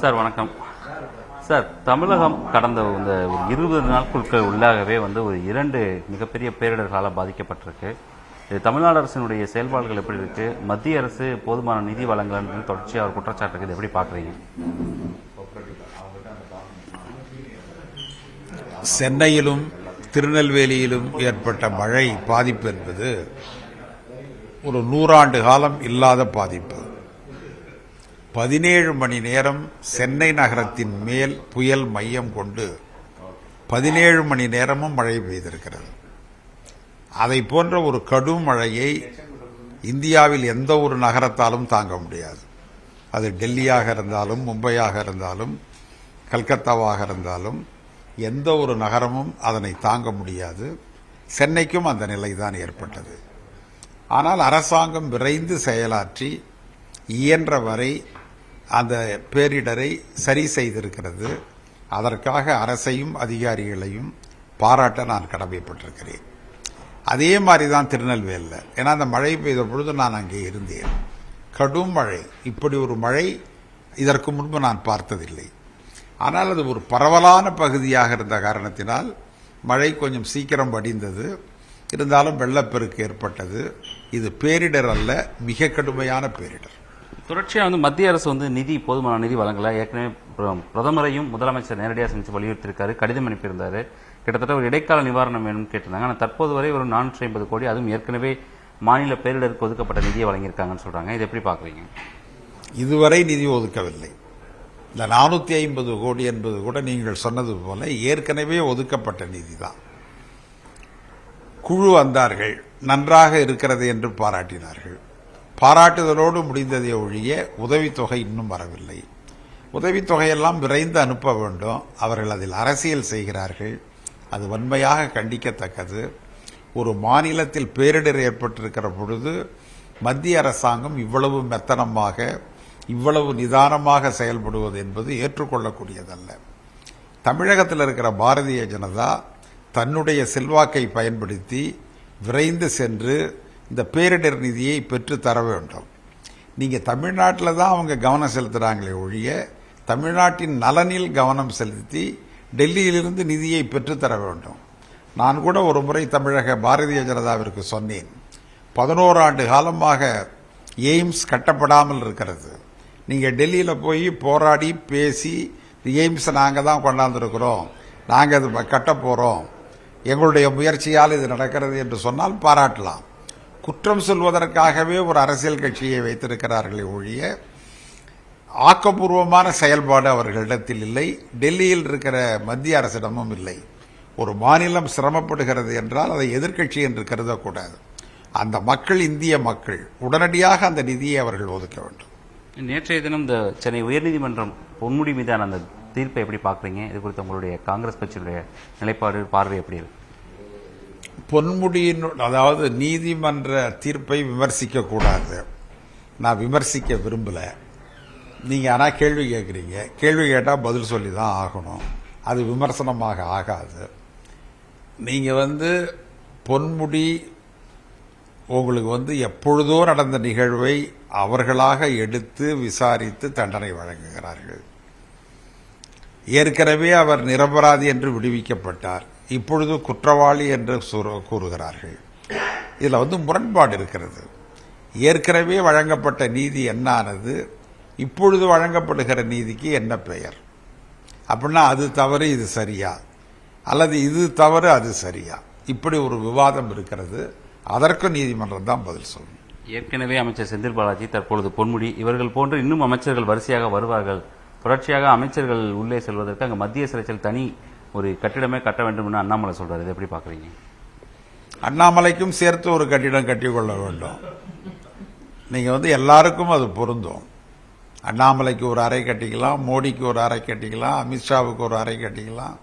Sir வணக்கம். Sir, தமிழகம் கடந்த இந்த ஒரு 20 நாட்களுக்கு உள்ளாகவே ஒரு 2 மிகப்பெரிய பேரிடர்களால் பாதிக்கப்பட்டிருக்கு. இது தமிழ்நாடு அரசினுடைய செயல்பாடுகள் எப்படி இருக்கு? மத்திய அரசு போதுமான நிதி வழங்கலன்னு தொடர்ச்சியாக ஒரு குற்றச்சாட்டு இதை எப்படி பார்க்குறீங்க? சென்னையிலும் திருநெல்வேலியிலும் ஏற்பட்ட மழை பாதிப்பு என்பது ஒரு 100 ஆண்டு காலம் இல்லாத பாதிப்பு. 17 மணி நேரம் சென்னை நகரத்தின் மேல் புயல் மையம் கொண்டு 17 மணி நேரமும் மழை பெய்திருக்கிறது. அதை போன்ற ஒரு கடும் மழையை இந்தியாவில் எந்த ஒரு நகரத்தாலும் தாங்க முடியாது. அது டெல்லியாக இருந்தாலும், மும்பையாக இருந்தாலும், கல்கத்தாவாக இருந்தாலும் எந்த ஒரு நகரமும் அதனை தாங்க முடியாது. சென்னைக்கும் அந்த நிலைதான் ஏற்பட்டது. ஆனால் அரசாங்கம் விரைந்து செயலாற்றி இயன்ற வரை அந்த பேரிடரை சரி செய்திருக்கிறது. அதற்காக அரசையும் அதிகாரிகளையும் பாராட்ட நான் கடமைப்பட்டிருக்கிறேன். அதே மாதிரி தான் திருநெல்வேலியில். ஏன்னா அந்த மழை பெய்த பொழுது நான் அங்கே இருந்தேன். கடும் மழை, இப்படி ஒரு மழை இதற்கு முன்பு நான் பார்த்ததில்லை. ஆனால் அது ஒரு பரவலான பகுதியாக இருந்த காரணத்தினால் மழை கொஞ்சம் சீக்கிரம் வடிந்தது. இருந்தாலும் வெள்ளப்பெருக்கு ஏற்பட்டது. இது பேரிடர் அல்ல, மிக கடுமையான பேரிடர். தொடர்ச்சியாக மத்திய அரசு நிதி போதுமான நிதி வழங்கல. ஏற்கனவே பிரதமரையும் முதலமைச்சர் நேரடியாக செஞ்சு வலியுறுத்தியிருக்காரு, கடிதம் அனுப்பியிருந்தாரு. கிட்டத்தட்ட ஒரு இடைக்கால நிவாரணம் வேணும்னு கேட்டிருந்தாங்க. ஆனால் தற்போது வரை ஒரு 450 கோடி, அதுவும் ஏற்கனவே மாநில பேரிடருக்கு ஒதுக்கப்பட்ட நிதியை வழங்கியிருக்காங்கன்னு சொல்றாங்க. இது எப்படி பாக்குறீங்க? இதுவரை நிதி ஒதுக்கவில்லை. இந்த 450 கோடி என்பது கூட நீங்கள் சொன்னது போல ஏற்கனவே ஒதுக்கப்பட்ட நிதி தான். குழு வந்தார்கள், நன்றாக இருக்கிறது என்று பாராட்டினார்கள். பாராட்டுதலோடு முடிந்ததை ஒழிய உதவித்தொகை இன்னும் வரவில்லை. உதவித்தொகையெல்லாம் விரைந்து அனுப்ப வேண்டும். அவர்கள் அதில் அரசியல் செய்கிறார்கள். அது வன்மையாக கண்டிக்கத்தக்கது. ஒரு மாநிலத்தில் பேரிடர் ஏற்பட்டிருக்கிற பொழுது மத்திய அரசாங்கம் இவ்வளவு மெத்தனமாக, இவ்வளவு நிதானமாக செயல்படுவது என்பது ஏற்றுக்கொள்ளக்கூடியதல்ல. தமிழகத்தில் இருக்கிற பாரதிய ஜனதா தன்னுடைய செல்வாக்கை பயன்படுத்தி விரைந்து சென்று இந்த பேரிடர் நிதியை பெற்று தர வேண்டும். நீங்க தமிழ்நாட்டில் தான் அவங்க கவனம் செலுத்துறாங்களே ஒழிய தமிழ்நாட்டின் நலனில் கவனம் செலுத்தி டெல்லியிலிருந்து நிதியை பெற்றுத்தர வேண்டும். நான் கூட ஒரு முறை தமிழக பாரதிய ஜனதாவிற்கு சொன்னேன், 11 ஆண்டு காலமாக எய்ம்ஸ் கட்டப்படாமல் இருக்கிறது. நீங்க டெல்லியில் போய் போராடி பேசி எய்ம்ஸ் நாங்க தான் கொண்டாந்துருக்கிறோம், நாங்க அது கட்ட போறோம், எங்களுடைய முயற்சியால் இது நடக்கிறது என்று சொன்னால் பாராட்டலாம். குற்றம் சொல்வதற்காகவே ஒரு அரசியல் கட்சியை வைத்திருக்கிறார்களே ஒழிய ஆக்கப்பூர்வமான செயல்பாடு அவர்களிடத்தில் இல்லை. டெல்லியில் இருக்கிற மத்திய அரசிடமும் இல்லை. ஒரு மாநிலம் சிரமப்படுகிறது என்றால் அதை எதிர்க்கட்சி என்று கருதக்கூடாது. அந்த மக்கள் இந்திய மக்கள். உடனடியாக அந்த நிதியை அவர்கள் ஒதுக்க வேண்டும். நேற்றைய தினம் இந்த சென்னை உயர்நீதிமன்றம் பொன்முடி மீதான அந்த தீர்ப்பை எப்படி பார்க்குறீங்க? இது குறித்து உங்களுடைய காங்கிரஸ் கட்சியுடைய நிலைப்பாடு, பார்வை எப்படி இருக்கு? பொன்முடியின், அதாவது நீதிமன்ற தீர்ப்பை விமர்சிக்க கூடாது. நான் விமர்சிக்க விரும்பல. நீங்க ஆனா கேள்வி கேட்குறீங்க. கேள்வி கேட்டால் பதில் சொல்லி தான் ஆகணும். அது விமர்சனமாக ஆகாது. நீங்க பொன்முடி உங்களுக்கு எப்பொழுதோ நடந்த நிகழ்வை அவர்களாக எடுத்து விசாரித்து தண்டனை வழங்குகிறார்கள். ஏற்கனவே அவர் நிரபராதி என்று விடுவிக்கப்பட்டார், இப்பொழுது குற்றவாளி என்று கூறுகிறார்கள். இதுல முரண்பாடு இருக்கிறது. ஏற்கனவே வழங்கப்பட்ட நீதி என்னானது, இப்பொழுது வழங்கப்படுகிற நீதிக்கு என்ன பெயர்? அப்படின்னா அது தவறு இது சரியா, அல்லது இது தவறு அது சரியா? இப்படி ஒரு விவாதம் இருக்கிறது. அதற்கு நீதிமன்றம் தான் பதில் சொல்லணும். ஏற்கனவே அமைச்சர் செந்தில் பாலாஜி, தற்பொழுது பொன்முடி, இவர்கள் போன்று இன்னும் அமைச்சர்கள் வரிசையாக வருவார்கள். தொடர்ச்சியாக அமைச்சர்கள் உள்ளே செல்வதற்கு அங்கு மத்திய சிறைச்சில் தனி ஒரு கட்டிடமே கட்ட வேண்டும் என்று அண்ணாமலை சொல்றாரு. இதை எப்படி பாக்குறீங்க? அண்ணாமலைக்கும் சேர்த்து ஒரு கட்டிடம் கட்டிக்கொள்ள வேண்டும். நீங்க எல்லாருக்கும் அது பொருந்தும். அண்ணாமலைக்கு ஒரு அறை கட்டிக்கலாம், மோடிக்கு ஒரு அறை கட்டிக்கலாம், அமித்ஷாவுக்கு ஒரு அறை கட்டிக்கலாம்,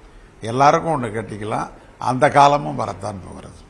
எல்லாருக்கும் ஒன்று கட்டிக்கலாம். அந்த காலமும் வரத்தான் போகிறது.